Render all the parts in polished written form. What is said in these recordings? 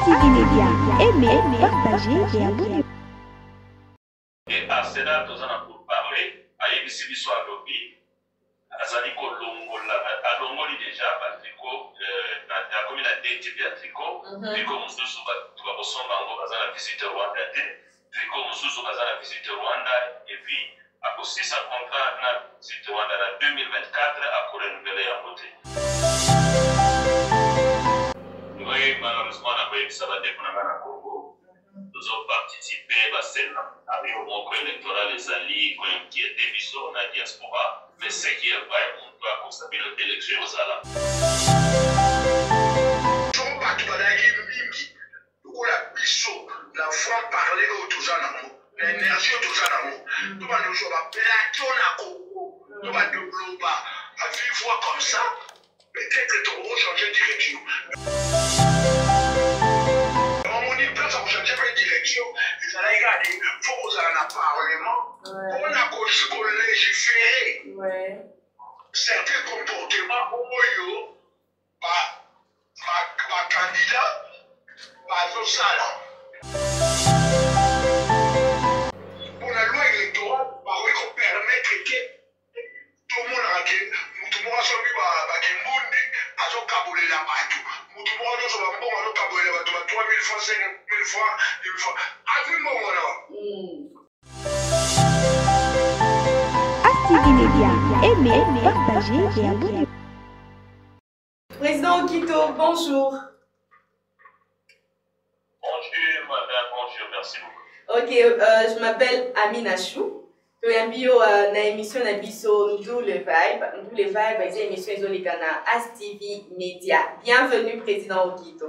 TV Média, aimez, partagez et abonnez-vous. Et Arsenal, nous en avons parlé, à ABC soit lobby, à Zaliko Longoli déjà, à Tricot, la communauté type à Tricot, Tricot Moussou, tu vas ressemble à la visite Rwanda, Tricot Moussou, à la visite Rwanda, et puis, à cause de sa contrat, la visite Rwanda en 2024, à renouveler en côté. Oui, malheureusement, on a pas eu ça va dépendre de la Congo. Nous avons participé à la réunion électorale des alliés qui étaient visés dans la diaspora, mais ce qui est vrai, on doit constater l'élection aux Alliés. La foi parler au Touzanamo, l'énergie au Touzanamo, tout va nous jouer à plateau à Congo, tout va développer à vivre comme ça, peut-être que tu vas changer de direction. Ça a regardé, il faut que vous ayez un parlement, on a qu'on légiférer certains comportements au par candidat, par nos salons. Pour la loi électorale, on permet que tout le monde a dit, tout le monde a suivi à son caboulet la bateau. Tout le monde a suivi à son caboulet la bateau, 3 000 francs, 5 000 francs, 10 000 francs. TV Média, aimez, partagez et abonnez-vous. Président Okito, bonjour. Bonjour, madame, bonjour, merci beaucoup. Ok, je m'appelle Amina Chou. Je suis dans l'émission de Nous le Vibe, c'est une émission de As TV Média. Bienvenue, président Okito.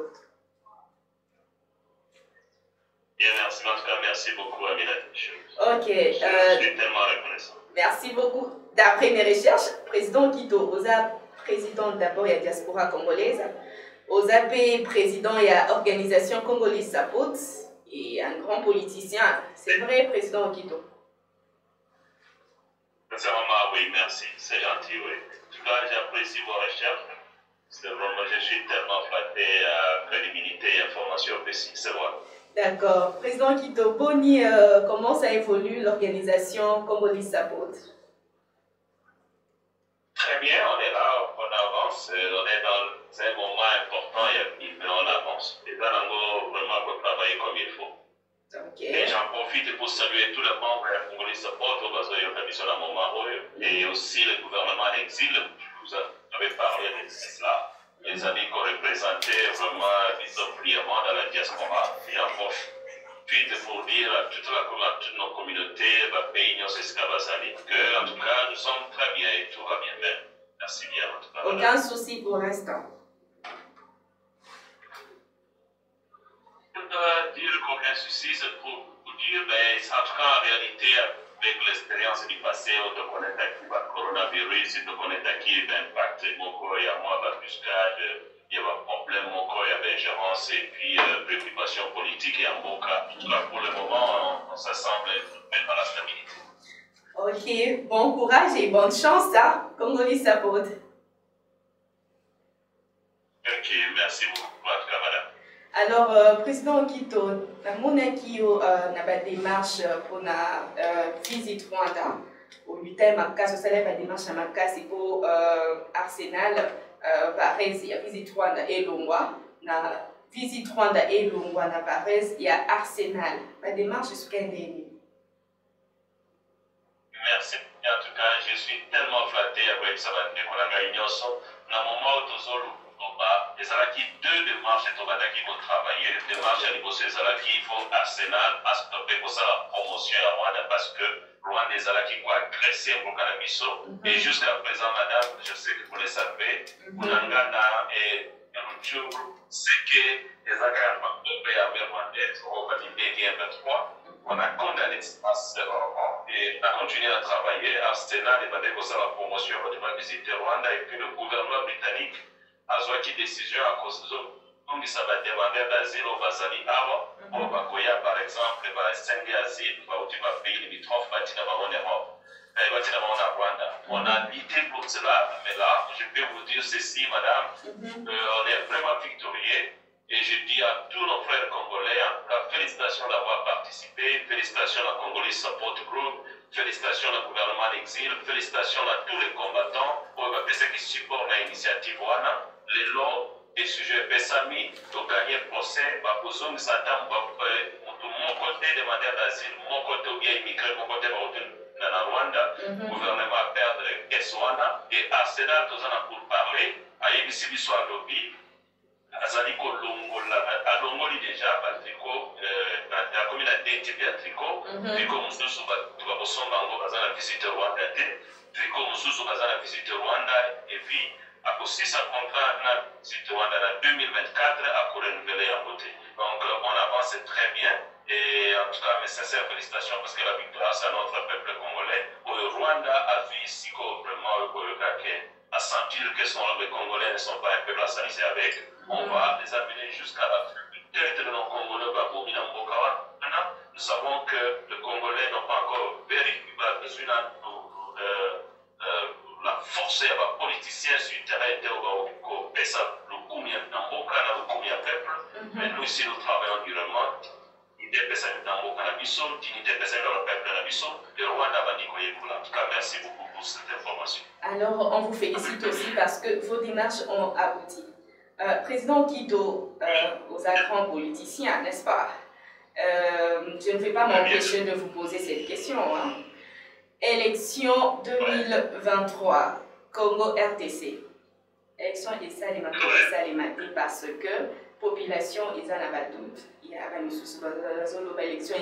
Bien, merci, en tout cas, merci beaucoup, Amina Chou. Ok. Je suis tellement reconnaissant. Merci beaucoup. D'après mes recherches, président Okito, vous êtes président d'abord de la diaspora congolaise, vous êtes président de l'organisation congolaise Sapot et un grand politicien. C'est vrai, président Okito? Sincèrement, oui, merci. C'est gentil, oui. En tout cas, j'apprécie vos recherches. C'est vraiment, je suis tellement flatté à crédibilité et information précise. C'est vrai. D'accord. Président Okito, Boni, comment ça évolue l'organisation Congolese Sapot? Très bien, on est là, on avance, on est dans un moment important et on avance. Et là, on va vraiment travailler comme il faut. Okay. Et j'en profite pour saluer tous les membres de Congolese Sapot, parce qu'il y a une à moment et aussi le gouvernement en exil, vous avez parlé de cela. Les amis qu'on représentait vraiment désordonnément dans la diaspora. Et en profite pour dire à toute nos communautés, pays, que en tout cas, nous sommes très bien et tout va bien. Merci bien en tout cas. Aucun souci pour l'instant. Je dois dire qu'aucun souci, c'est pour vous dire, mais en tout cas, en réalité, avec l'expérience du passé, on te connaît qui va le coronavirus, on te connaît qui l'impact, il y a moins d'embuscade, il y a un problème, il y avait ingérence et puis préoccupation politique et en bon cas. En tout cas, pour le moment, on s'assemble dans la stabilité. Ok, bon courage et bonne chance, hein, Congolese Sapot. Ok, merci beaucoup, en tout cas, madame. Alors, président Okito, nous avons une démarche pour la visite Rwanda. Au 8e cas, ce serait la démarche pour Arsenal, Varese, il y a visite Rwanda et Longwa. La visite Rwanda et Longwa, na Varese, il y a Arsenal. La démarche est ce qu'elle est. Merci. En tout cas, je suis tellement flatté avec ça. Dans le moment où les Alaki, deux démarches qui vont travailler. Les démarches à niveau des Alaki, il faut Arsenal à stopper pour ça la promotion à Rwanda parce que Rwanda des Alaki vont agresser pour Canabiso. Et jusqu'à présent, madame, je sais que vous le savez, Unangana et Rutshuru, c'est que les Alaki ont Rwandais ont validé D23. On a condamné l'espace et on a continué à travailler. Arsenal et Badeko ça la promotion va visiter Rwanda et puis le gouvernement britannique a pris une décision à cause de donc ça va demander d'asile au Bazali avant. Pour Bakoya par exemple, va essayer asile, va payer limitrophe, va tirer en Europe. Va tirer en Rwanda. On a lutté pour cela, mais là, je peux vous dire ceci, madame, on est vraiment victorieux. Et je dis à tous nos frères congolais, félicitations d'avoir participé, félicitations à Congolais Support Group, félicitations au gouvernement d'exil, félicitations à tous les combattants pour ceux qui supportent l'initiative WANA, les lots, les sujets Bessami, pour gagner le procès, pour Saddam, mon côté demandeur d'asile, mon côté ou bien immigré, mon côté dans la Rwanda, gouvernement perdre Keswana, et Arsenal, tous en a pour parler, à Yébissi Bissou à Lobby, azali alongoli déjà batriko na komi na de type ya triko triko mosusu bakosomba yango baza na visite Rwanda te triko mosusu baza na visite Rwanda et puis akosisa contrat na visite Rwanda na 2024 akorenouveler yango te. Donc on avance très bien et en tout cas mes sincères félicitations parce que la victoire c'est à notre peuple congolais. Au Rwanda a vu ici vraiment à sentir que les Congolais ne sont pas un peuple à s'amuser avec. On va les amener jusqu'à la fin. Peut-être que nos Congolais nous savons que les Congolais n'ont pas encore vérifié la force et la politicien sur le terrain de peuple. Mais nous ici, nous travaillons durement. En tout cas, merci beaucoup pour cette information. Alors, on vous félicite aussi parce que vos démarches ont abouti. Président Kito, aux grands politiciens, n'est-ce pas? Je ne vais pas m'empêcher de vous poser cette question. Élection 2023, Congo-RDC. Élection Salimati parce que population est à la doute. Il y a une élection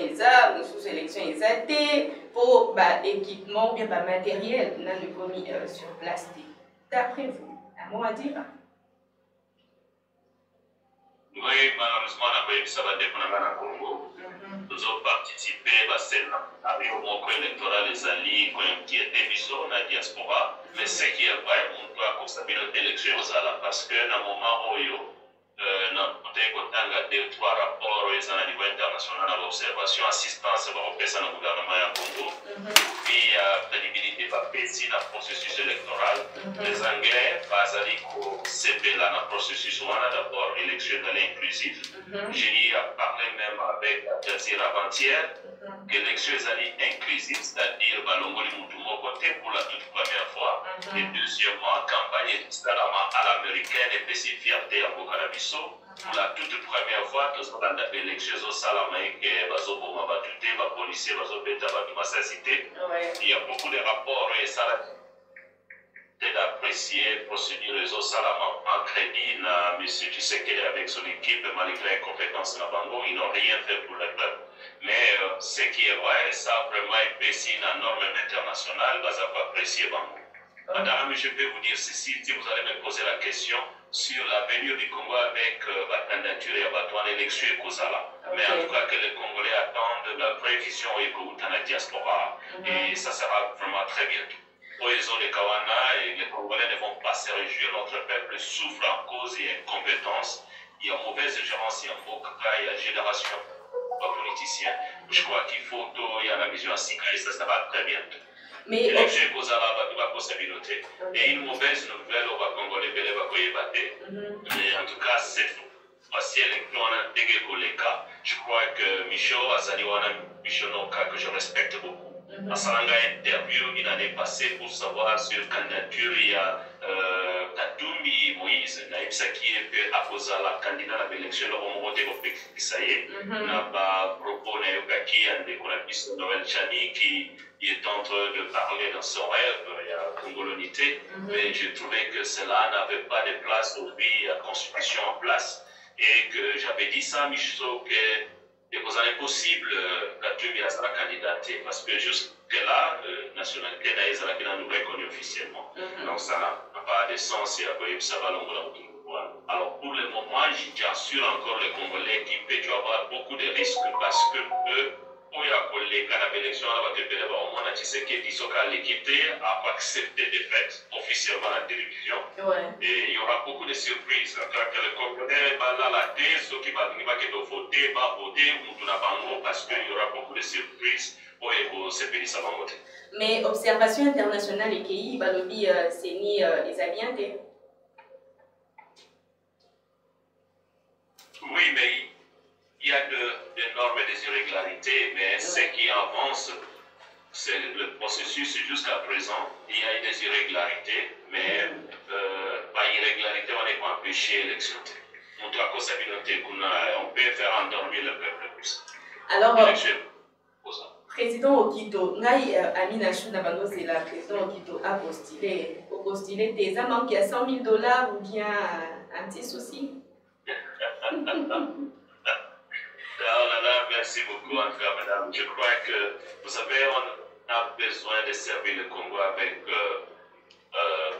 pour équipement, bien matériel, commis sur place. D'après vous, un mot à dire? Oui, malheureusement, on a pas eu ça va dépendre de Congo. Nous avons participé à l'élection électorale des alliés qui étaient dans la diaspora. Mais ce qui est vrai, on doit constater l'élection parce que dans le moment où nous avons deux, trois rapports au niveau international à l'observation, assistance au gouvernement du Congo, puis la crédibilité va baisser dans le processus électoral. Les Anglais, c'est dans le processus d'abord élection inclusive. J'ai parlé même avec Jazir avant-hier que l'élection est inclusive, c'est-à-dire Balongoli Moutouma côté pour la toute première fois. Et deuxièmement, campagne à l'américaine et puis fierté à Bokarabiso. Pour la toute première fois, nous avons fait l'élection au Salamaïque, Bazoboma Batuté, Policier, Bazobeta, Batumasacité. Il y a beaucoup de rapports et ça d'apprécier la procédure au Salama en crédit. M. Tshisekedi avec son équipe, malgré les compétences de la Bango, ils n'ont rien fait pour le peuple. Mais ce qui est vrai, ça a vraiment épaissi la norme internationale, ça va apprécier Bango. Madame, je peux vous dire ceci, si vous allez me poser la question sur l'avenir du Congo avec la candidature et la élection et Kozala. Mais en tout cas, que les Congolais attendent la prévision et que la diaspora. Et ça sera vraiment très bientôt. Pour les zones de Kawana, et les Congolais ne vont pas se réjouir, notre peuple souffre en cause et incompétence. Il y a mauvaise gérance, il y a il y a génération de politiciens. Je crois qu'il faut qu'il y a la vision à Sika et ça va très bientôt. Mais l'élection est possibilité. Et une mauvaise nouvelle au Congolais, mais en tout cas, cette fois-ci, l'élection a dégué pour les cas. Je crois que Michaud Azaliwana, Michaud Noka, que je respecte beaucoup. À Saranga interview une année passée pour savoir sur la candidature, il y a Katumbi Moïse, Naïbsa qui est à cause de la candidat à l'élection, on va voter pour Pisaye. On a proposé Yokaki, un des collègues Noël Chani qui est en train de parler dans son rêve, il y a congolonité, mais j'ai trouvé que cela n'avait pas de place aujourd'hui, la constitution en place, et que j'avais dit ça, Michel, que il est impossible Katumbi à sa candidature, parce que jusque-là, la nationalité d'Aïsala qui nous reconnu officiellement. Donc ça n'a pas de sens, et après, ça va l'envoyer. Alors pour le moment, j'assure encore les Congolais qu'il peut y avoir beaucoup de risques, parce que eux, les élections à l'équité a accepté des fêtes officiellement à la télévision. Et il y aura beaucoup de surprises. Quand les Congolais vont la tête, ceux qui vont voter, parce qu'il y aura beaucoup de surprises pour ces pays ça va voter. Mais observation internationale et qui va le dire, c'est ni les aviens. Oui, mais il y a des normes et des irrégularités, mais ce qui avance, c'est le processus jusqu'à présent. Il y a eu des irrégularités, mais par irrégularité, on n'est pas empêché l'élection. On peut faire endormir le peuple plus. Alors, Président Okito, Ngai Amina Chounabando, c'est la président Okito a postulé. Pour postuler, tes amants qui a $100 000 ou bien un petit souci? Oh là là, merci beaucoup, en tout cas, madame. Je crois que, vous savez, on a besoin de servir le Congo avec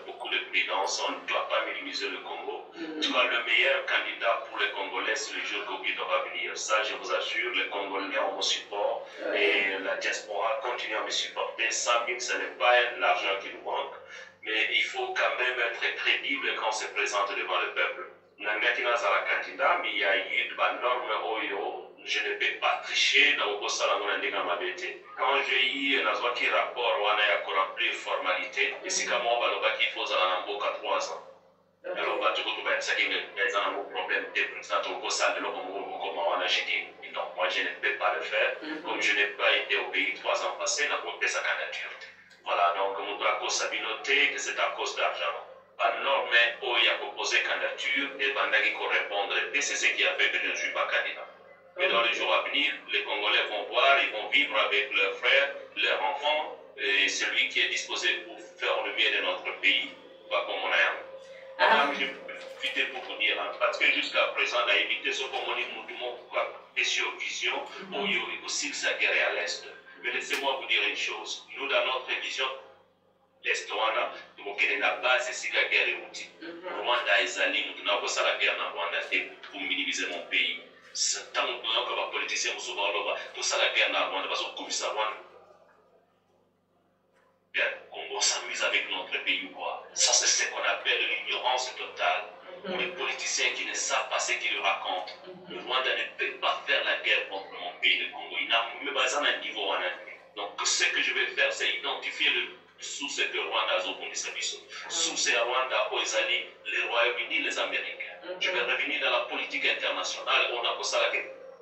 beaucoup de prudence. On ne doit pas minimiser le Congo. Tu vois, le meilleur candidat pour les Congolais, c'est le jour qu'Okito va venir. Ça, je vous assure, les Congolais ont mon support et la diaspora continue à me supporter. 100 000, ce n'est pas l'argent qui nous manque, mais il faut quand même être crédible quand on se présente devant le peuple. Candidat, mais il y a eu des normes je ne peux pas tricher dans le salon de Gamabete. Quand j'ai eu un rapport, on a rempli formalité, et c'est comme on va le qu'il faut en 3 ans. Alors, tu peux ça qui est un problème de président au salle de comment on a dit. Non, moi je ne peux pas le faire. Comme je n'ai pas été au pays 3 ans passés, on a monté sa candidature. Voilà, donc on doit noter que c'est à cause d'argent. La norme, il a proposé candidature et Bandagi pour répondre. Et c'est ce qui a fait que je ne suis pas candidat. Et dans les jours à venir, les Congolais vont voir, ils vont vivre avec leurs frères, leurs enfants, et celui qui est disposé pour faire le bien de notre pays, pas comme on a. Madame, je peux profiter pour vous dire, parce que jusqu'à présent, on a évité ce qu'on dit, et sur vision, où il y a aussi sa guerre à l'Est. Mais laissez-moi vous dire une chose. Nous, dans notre vision, l'Est, on a la base, c'est la guerre est outil. Rwanda est allé, nous n'avons pas la guerre dans Rwanda pour minimiser mon pays. Tant que les politiciens sont tout ça la guerre dans Rwanda, parce que comme ça, on s'amuse avec notre pays ou quoi. Ça, c'est ce qu'on appelle l'ignorance totale. Pour les politiciens qui ne savent pas ce qu'ils racontent. Le Rwanda ne peut pas faire la guerre contre mon pays, le Congo. Il n'a même pas un niveau. Donc, ce que je vais faire, c'est identifier sous ce que Rwanda a obtenu sa mission. Sous ce Rwanda, les Royaumes-Unis, les Américains. Je vais revenir dans la politique internationale. On a pour ça la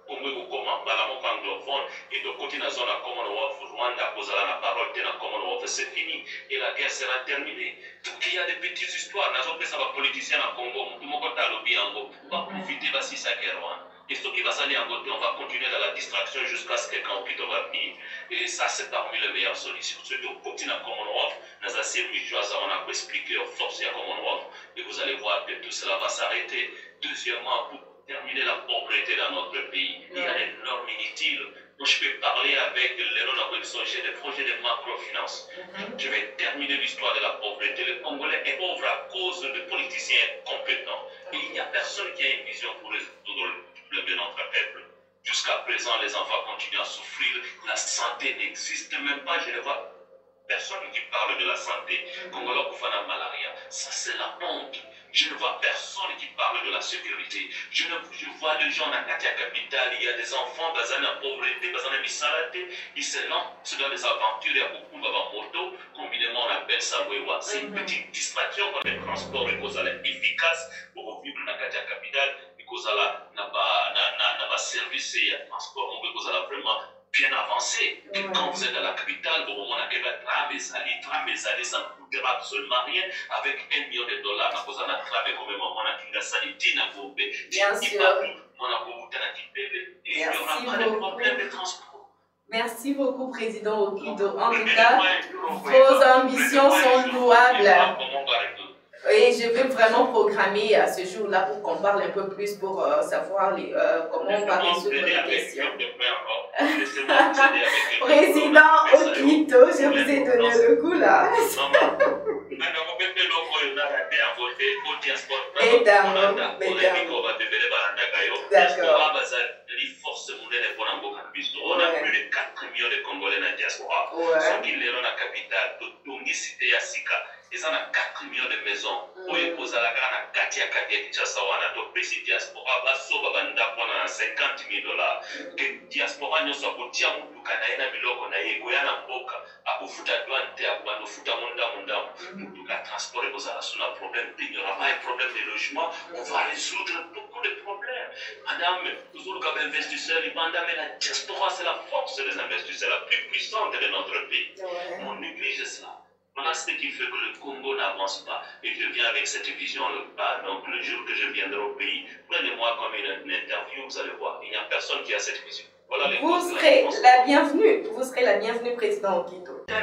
Congo comme anglophone et de côté dans la zone Commonwealth, Rwanda posera la parole de la Commonwealth, c'est fini et la guerre sera terminée. Donc il y a des petites histoires. Nous avons des politiciens au Congo, tout le monde a lobby en Congo, on va profiter de cette guerre. Et ce qui va s'aller en côté, on va continuer dans la distraction jusqu'à ce que Campito va venir. Et ça, c'est parmi les meilleures solutions. Ce qui est au côté de la Commonwealth, nous avons service, on a expliqué aux forces de la Commonwealth, et vous allez voir que tout cela va s'arrêter. Deuxièmement, pour terminer la pauvreté dans notre pays, il y a des normes inutiles. Donc, je peux parler avec les non-acquisitions, des projets de macrofinance. Je vais terminer l'histoire de la pauvreté. Le Congolais est pauvre à cause de politiciens compétents. Et il n'y a personne qui a une vision pour résoudre le de notre peuple. Jusqu'à présent, les enfants continuent à souffrir. La santé n'existe même pas. Je ne vois personne qui parle de la santé. Congolais pour faire la malaria. Ça, c'est la honte. Je ne vois personne qui parle de la sécurité. Je vois des gens dans la capitale. Il y a des enfants dans la pauvreté, dans la missalate. Ils se lancent dans des aventures. Il y a beaucoup de moto. Combinément, on appelle ça Wewa. C'est une petite distraction pour les transports et cause efficace pour vivre dans la capitale. Cause n'a pas service et transport, on peut vraiment bien avancé. Quand vous êtes dans la capitale, au moment où on a tramé, ça ne coûtera absolument rien. Avec $1 million, on a tramé comme on a une sanité, bien sûr. On a il y aura pas de problème de transport. Merci beaucoup, Président Okito. En tout cas, vos ambitions sont louables. Et je vais vraiment programmer ce jour-là pour qu'on parle un peu plus pour savoir comment on va résoudre les questions. Président Okito, je vous ai donné le coup là. D'accord. On a plus de 4 millions de Congolais dans la diaspora. Ceux qui sont dans la capitale, Tongi, Cité Yassika. ils ont 4 millions de maisons. Pour épouser la grande Katia Kinshasa, on a pris diaspora, baso, banda pour 50 000 $. Que diaspora ne soit pas tia mutu kanaina miloko na yego yana mboka, akufuta douane, akufuta munda, mutu ka transport et vous avez sur le problème, il n'y aura pas un problème de logement, on va résoudre beaucoup de problèmes. Madame, toujours comme investisseur, la diaspora, c'est la force des investisseurs, la plus puissante de notre pays. On néglige cela. Voilà ce qui fait que le Congo n'avance pas. Et je viens avec cette vision-là. Donc, le jour que je viendrai au pays, prenez-moi comme une interview, vous allez voir. Il n'y a personne qui a cette vision. Voilà les vous serez la bienvenue. Vous serez la bienvenue, président Okito. Il y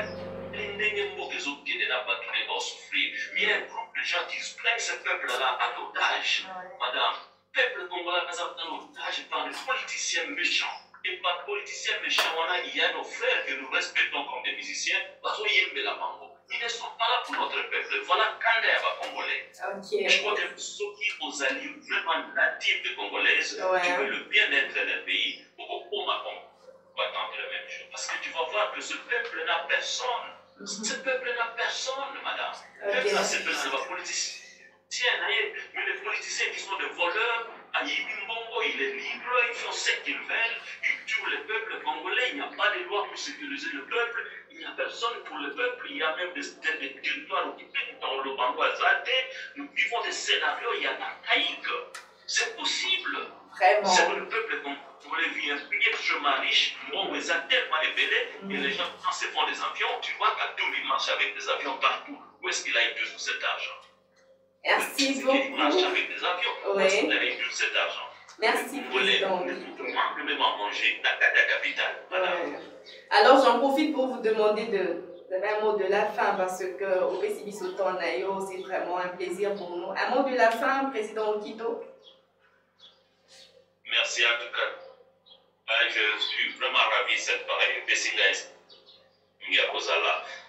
a un groupe de gens qui prennent ce peuple-là en otage. Madame, le peuple congolais est en otage par des politiciens méchants. Et par politiciens méchants, il y a nos frères que nous respectons comme des musiciens. Ils ne sont pas là pour notre peuple. Voilà quand est va congolais. Je crois que ceux qui aux alliés vraiment natifs de Congolaises, qui veulent le bien-être d'un pays, on va attendre la même chose. Parce que tu vas voir que ce peuple n'a personne. Ce peuple n'a personne, madame. Même là, c'est pas politicien. Mais les politiciens qui sont des voleurs, Mbongo, il est libre, ils font ce qu'ils veulent, ils tuent le peuple congolais, il n'y a pas de loi pour sécuriser le peuple, il n'y a personne pour le peuple, il y a même des territoires occupés dans le Bango Azate, nous vivons des scénarios, il y a archaïque. C'est possible. Vraiment. C'est que le peuple congolais vit un pays extrêmement riche, on les a tellement révélés, et les gens, quand se font des avions, tu vois qu'à tout il marche avec des avions partout. Où est-ce qu'il a eu tout cet argent? Merci beaucoup. Il marche avec des avions. Oui. Il a eu tout cet argent. Merci, président. Même à manger dans la capitale. Alors, j'en profite pour vous demander de un mot de la fin, parce que au Pessibisoton Nayo, c'est vraiment un plaisir pour nous. Un mot de la fin, président Okito. Merci en tout cas. Je suis vraiment ravi de cette pareille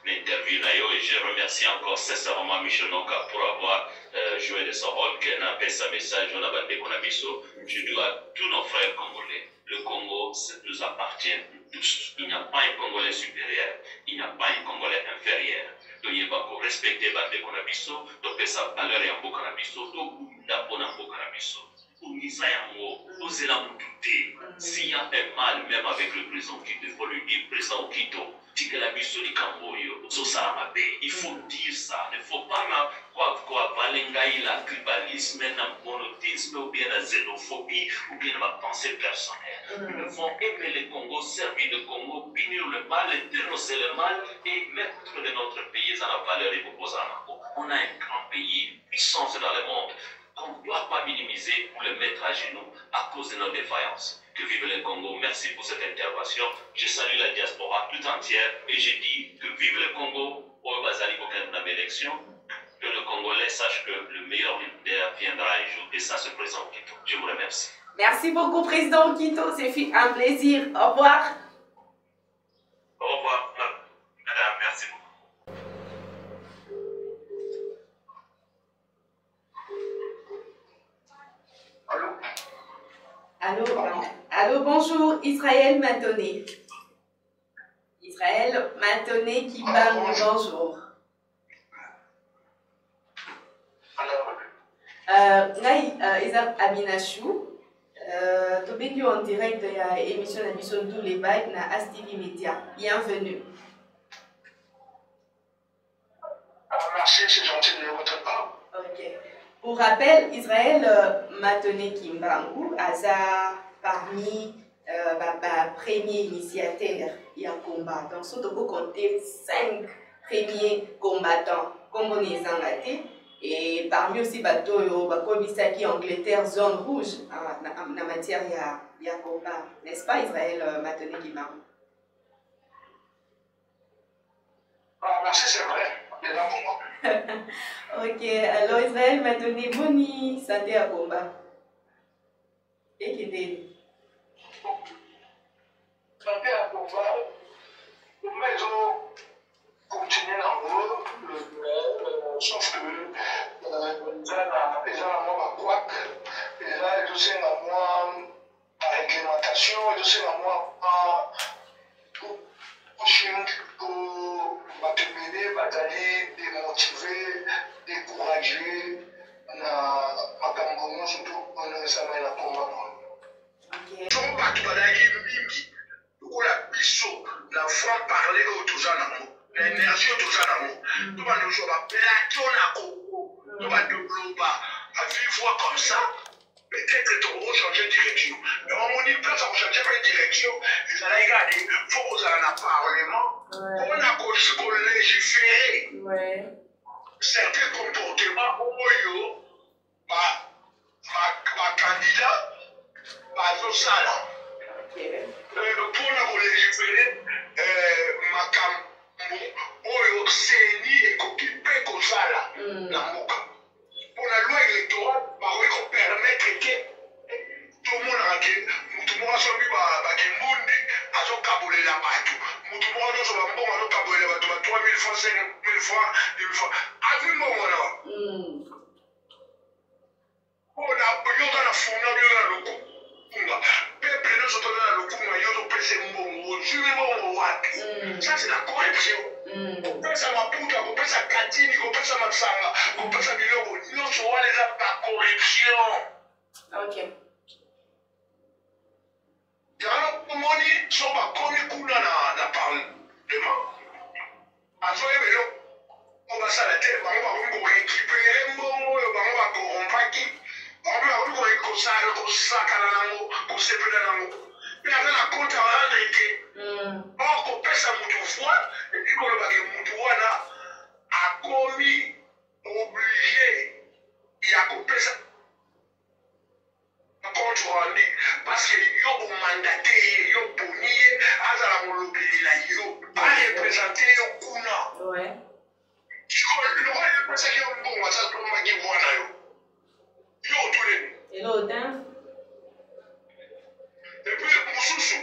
l'interview et je remercie encore sincèrement Michel Noka pour avoir joué de son rôle, qui n'a pas sa message, on a bandé qu'on a mis. Je dis à tous nos frères congolais, le Congo nous appartient tous. Il n'y a pas un Congolais supérieur, il n'y a pas un Congolais inférieur. Donc il va respecter bandé qu'on a mis, donc sa valeur est en beau qu'on a mis, donc il a bon en beau qu'on a mis. S'il y a un mal, même avec le président Okito, il faut lui dire, président Okito, il faut dire ça. Il ne faut pas quoi valengaïla, tribalisme, monotisme, ou bien la xénophobie, ou bien la pensée personnelle. Nous devons aimer le Congo, servir le Congo, punir le mal, dénoncer le mal et mettre de notre pays dans la valeur et proposer en On a un grand pays, puissance dans le monde, qu'on ne doit pas minimiser pour le mettre à genoux à cause de nos défaillances. Que vive le Congo, merci pour cette intervention. Je salue la diaspora tout entière et je dis que vive le Congo, au Bazali pour élection, que le Congolais sache que le meilleur leader viendra un jour et ça se présente. Je vous remercie. Merci beaucoup, président Okito, c'est un plaisir. Au revoir. Au revoir, madame, merci beaucoup. Allô, bonjour, Israël Matoné. Israël Matoné qui parle, bonjour. Isaac Abinachou, tu en direct de l'émission de tous les bails na ASTV Media. Bienvenue. Merci, c'est gentil de votre part. Ok. Pour rappel, Israël Matoné Kimbangu, Aza parmi premiers initiateurs et combattants. Donc, si on compter 5 premiers combattants, comme on est en et parmi aussi bateau comme Isaki Angleterre zone rouge en matière de combat, n'est-ce pas Israël Matoné Kimbangu? Merci, c'est vrai. Ok, alors Israël m'a donné boni santé à combat. Et qui était santé à combat, mais ils continuent en haut, sauf que ils ont moi quoi, ils ont aussi moi réglementation, ils ont aussi moi pushing pour m'atteindre, m'aller démotiver. on ça va la combat. Ok. Son bateau badaki mingi. Lokola biso la foi parler au tozana. L'énergie au tozana. Tout va nous jouer plateau na ko. Tout va développer à vivre comme ça. Peut-être que tu vas changer de direction. Mais on dit que ça va changer de direction. Et ça va regarder. Il faut qu'on ait un parlement. On a qu'on légiférer. Ouais. Certains comportements homo ma candidat par sala. Pour la légiférer makambo oyo seni ekokipe kozala na mboka. Pour la loi électorale, on permettre que tout le monde a dit, tout le monde a sorti Bakimbundi, a son cabolé la bateau. Tout le monde a sorti bon, a cabolé la bateau, 3 000 francs, 5 000 francs, 10 000 francs. A vu mon moment. On a la fond, on a le coup. Peuple ne se donne le coup, mais il y a pèse mon tu es mon ça c'est la corruption. On peut ça ma poutre, on peut ça catine, on peut ça ma sanga, on peut ça biloko. Nous sommes les actes de corruption. Ok. Alors, on dit, sont pas connus qu'on a parlé demain. À toi, on va s'arrêter, on va récupérer un bon, on va corrompre. On va mais avec la compte à l'arrêté. Or, qu'on peut ça fois, et puis qu'on va a commis, obligé, il a coupé ça. Compte rendu, parce que yo ont mandaté, yo ponié, à la mobilité, yo a représenté yo kuna. Ouais. Le roi est présenté au bon, ça peut pas dire voilà yo. Yo tout les. Et l'autre, hein? Et puis, Moussoussou,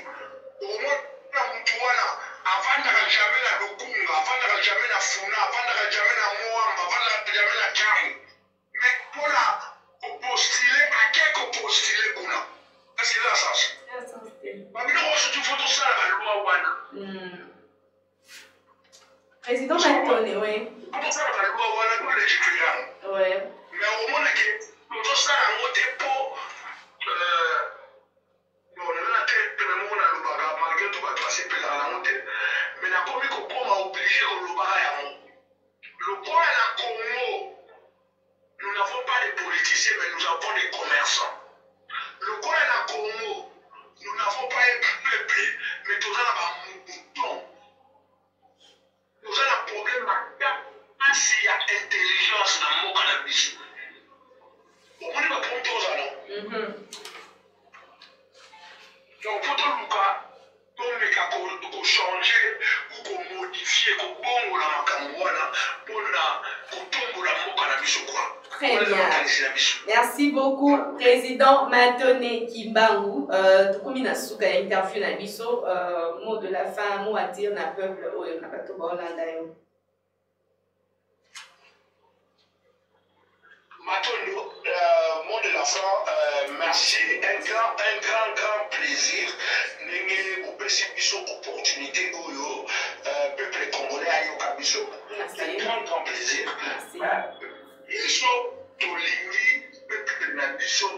au moins, avant de jamais la Lokunga, avant de jamais la Funa, avant de jamais la Moamba, avant de jamais la Kari. Mais pour la postuler, à quel postuler pour là? Est-ce que c'est la sens? Mais nous, on faut tout ça la loi Wana. Président Macron, oui. Comment ça la loi Wana, nous les étudiants? Ouais. Mais au moins, tout ça, on a dépôt. Mais la commune a obligé au Lobara. Le point à la Congo, nous n'avons pas de politiciens, mais nous avons des commerçants. Le point à la Congo, nous n'avons pas un peuple, mais nous avons un mouton. Nous avons un problème s'il y a intelligence dans mon cannabis. Au moins, nous avons tous alors. Donc, pour tout le cas, on changer ou qu'on modifie, qu'on bon la makamouana pour la cannabis. Très bien. Merci beaucoup, Président Matone Kimbangu. Comme na suka interview na biso, mot de la fin, mot à dire na peuple oyo na bato ba Hollanda yo. Matone, mot de la fin, merci, un grand plaisir. Biso opportunité oyo peuple congolais ayo kabiso un grand plaisir biso tolingi peuple na biso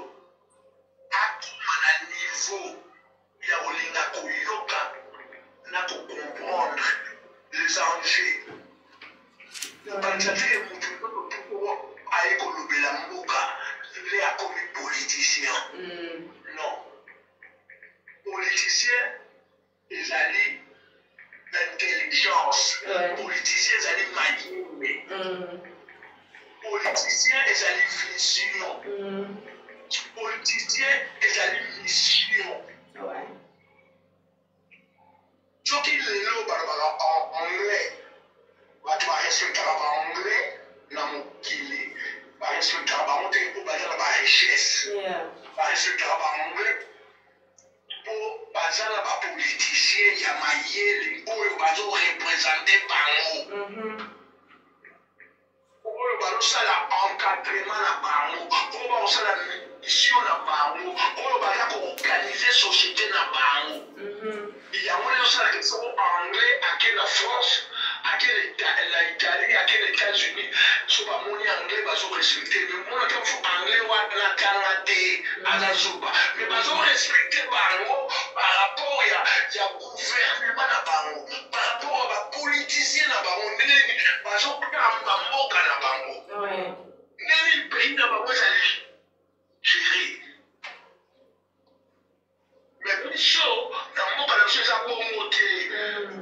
akoma na niveau ya kolinga koyoka na comprendre les enjeux bakate mutu aye kolobela mboka le akomi politicien non politicien ils allaient l'intelligence. Politiciens, ils allaient manipuler. Politiciens, ils allaient vision. Politiciens, ils allaient mission. Ce qui est là, en anglais, tu vas respecter en anglais, dans mon kili, tu vas respecter la richesse. Tu vas respecter en anglais. Pour bazala ba politicien ya mayele oyo bazo représenter bango oyo bazo sala encadrement na bango oyo bazo sala mission na bango oyo bazo organiser société na bango il y a moyen de sala que sont anglais à la France la Italie, à quels États-Unis, so ba moni anglais bazo respecter, mais mon attend faut anglais wa la kangate à la soba, mais bazo respecter bango par rapport ya gouvernement na bango, par rapport à ba politicien na bango, ndeni bazo kamba mboka na bango. Ouais. Ndeni pays na bango zali gérer. Mais biso na mboka na biso eza bongo te.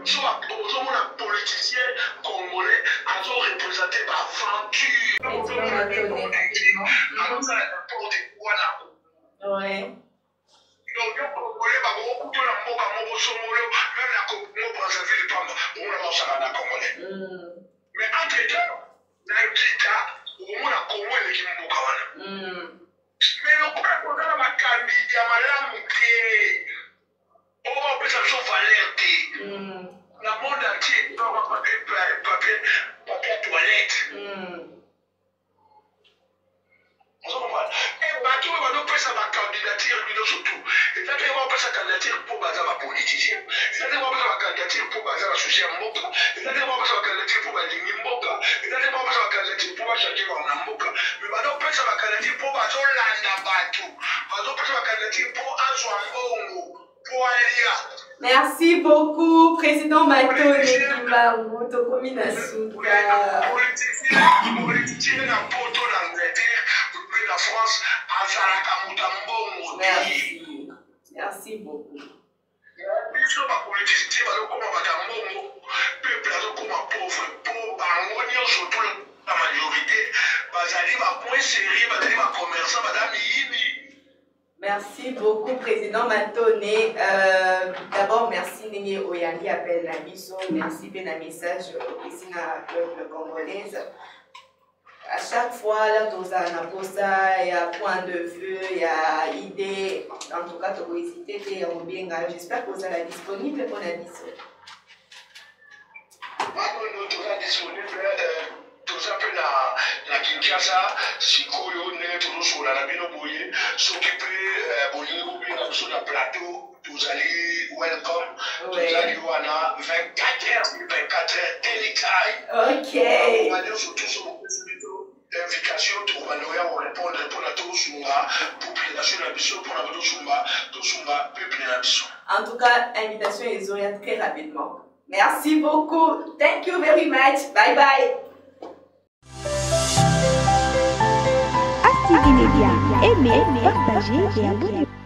So ozomona politicien congolais azo représenter ba aventure. Azosala n'importe quoi na. Ouais. Donc yo congolais bango kuto na mboka moko songolo même na Congo Brazzaville pamba omona baosala na congolais. Mais entre temps na kita omona Congo eleki mboka wana. Mais lokola kozala makambi ya malamu te oba opesa biso valeur te na monde entier toka papier ya toilette ozokomana bato oyo bazopesa bacandidature bino surtout ezate baopesa candidature mpo baza bapoliticien ezate baopesa bacandidature mpo baza basusi ya mboka ezate baopesa bacandidature mpo balingi mboka ezate baopesa bacandidature mpo bachange bango na mboka mais bazopesa bacandidature mpo bazolanda bato bazopesa bacandidature mpo azwa mbongo mpo alia. Merci beaucoup, Président Matone Kimbangu, tokomi na suka. Politicien na poto na Angleterre, mais la France azalaka moto mbongo. Merci. Merci beaucoup. Biso bapoliticien bazokoma bata mbongo, peuple azokoma pauvre, po bango nyonso tout la majorité bazali bapoint sérieux, bazali bacommerçant, baza miyini. Merci beaucoup, Président Matone. D'abord, merci Nene Oyandi appel na biso. Merci pour le message ici dans le peuple congolais. À chaque fois, là, tous na posta, il y a point de vue, il y a idée. En tout cas, tu peux hésiter, tu es bien. J'espère que vous êtes disponible pour la biso. Na Kinshasa sikoyo ndenge tozosola na bino boye soki mpe bolingi kobenga biso na plateau tozali welcome tozali wana 24 heures 24 heures anytime. Ok. Surtout sopesi biso invitation tokobanoya korépondre mpona tosunga population na biso mpona tosunga peuple na biso. En tout cas, invitation ezoya très rapidement. Merci beaucoup. Thank you very much. Bye bye. Active Media, aimez, partagez et abonnez-vous.